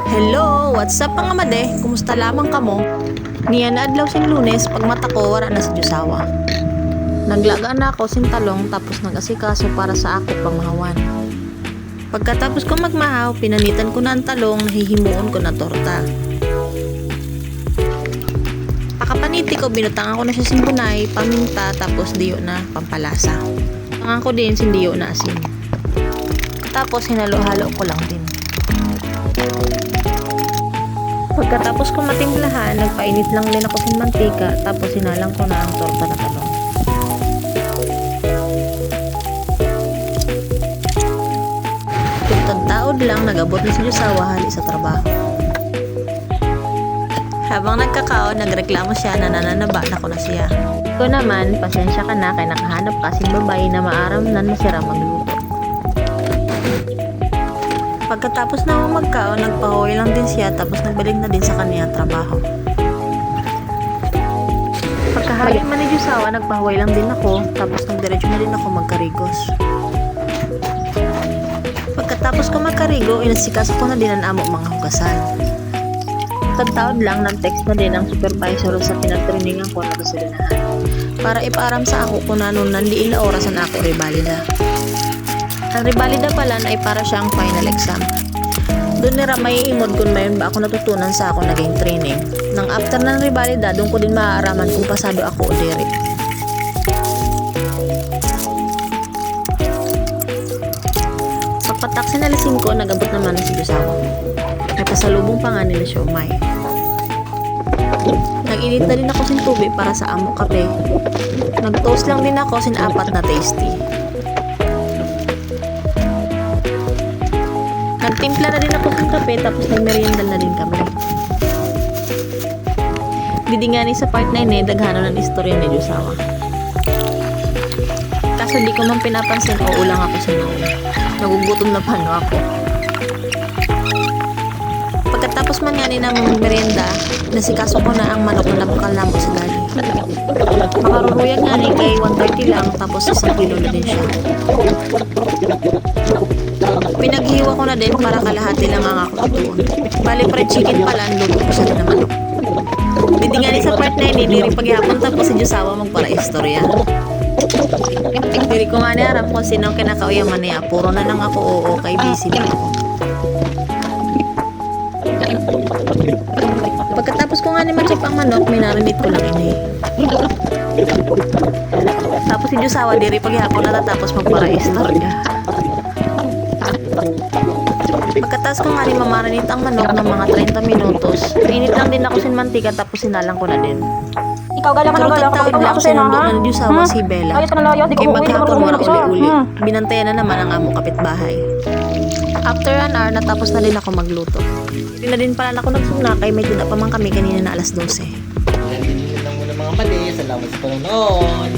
Hello, what's up mga made? Kumusta lamang kamo? Niya na adlaw sing Lunes pag mata ko wala na sa Diyosawa. Naglaga na ako sing talong tapos nag-asikaso para sa ako pangmahawan. Pagkatapos ko magmahaw, pinanitan ko na ang talong, nahihimuon ko na torta. Pakapaniti ko, binutangan ko na siya simbunay, paminta, tapos diyo na pampalasa. Tangan ko din sindiyo na asin. Tapos hinalo-halo ko lang din. Pagkatapos ko matimplahan, nagpainit lang din ako sin mantika, tapos sinalang ko na ang torta na talong. Pitong taod lang, nagabot na si Diyosawa hali sa trabaho. Habang nagkakaon, nagreklamo siya na nananaba na ko na siya. Ikaw naman, pasensya ka na kay nakahanap kasing babae na maaram nan masira magluto. Pagkatapos na akong magkaon, nagpahuwi lang din siya tapos nagbalik na din sa kaniyang trabaho. Pagkahali man ni Diyosawa, nagpahuwi lang din ako tapos nagdiretso na din ako magkarigos. Pagkatapos ko magkarigo, inasikaso ko na din ang amo mga hugasan. Taon lang, nag-text na din ang supervisor sa pinagtriningan ko na gasolinahan para ipaaram sa ako kung ano nandiin na orasan ako rebalida. Ang rebalida pala ay para siyang final exam. Doon nira may imod kung mayroon ba ako natutunan sa ako naging training. Nang after ng rebalida, doon ko din maaaraman kung pasado ako o diri. Pagpatak sinalisin ko, nagabot naman si Diyosawa. May pasalubong pa nga nila siomay. Nag-init na din ako sin tubig para sa amo kape. Nag-toast lang din ako sin apat na tasty. Nagtimpla na din ako sin kape tapos nagmeriendal na din kami. Didingani sa part 9 daghano ng istorya ni Diyosawa. Kaso di ko man pinapansin o ulang ako sa noon. Nagugutom na pano ako. Pagkatapos man nga ni namang merienda, nasikaso ko na ang manok na napakal na sa dali. Makaruruyag nga ni kay 130 lang tapos 1 kilo na din siya. Pinaghiwa ko na din para kalahati lang ang ako doon. Bali fried chicken pala ang luto ko sa na manok. Hindi nga ni sa part 9 niri paghihapon tapos si Diyosawa magpara istorya. Diri ko nga ni aram kung sino ang kinakauyaman niya. Puro na lang ako oo kay busy na ako. Pagkatapos ko nga ni ma-check ang manok, minarinate ko lang ini. Tapos si Diyosawa diri paghihapon natatapos magpara istorya. Pagkatapos ko nga ni mamarinate ang manok ng mga 30 minutos, pinit lang din ako sin mantika tapos sinalang ko na din. Ikaw gala ka na gala Taon lang sinunod ng Diyosawa si Bella. Ayos ka na layas, di Kay ko uuwi maghapon naman wala isa. uli-uli. Binantayan na naman ang amo kapitbahay. After an hour, natapos na din ako magluto. Hindi na din pala ako nagsuna kay may tuna pa man kami kanina na alas 12. Yan din lang muna mga mali. Salamat sa panonood.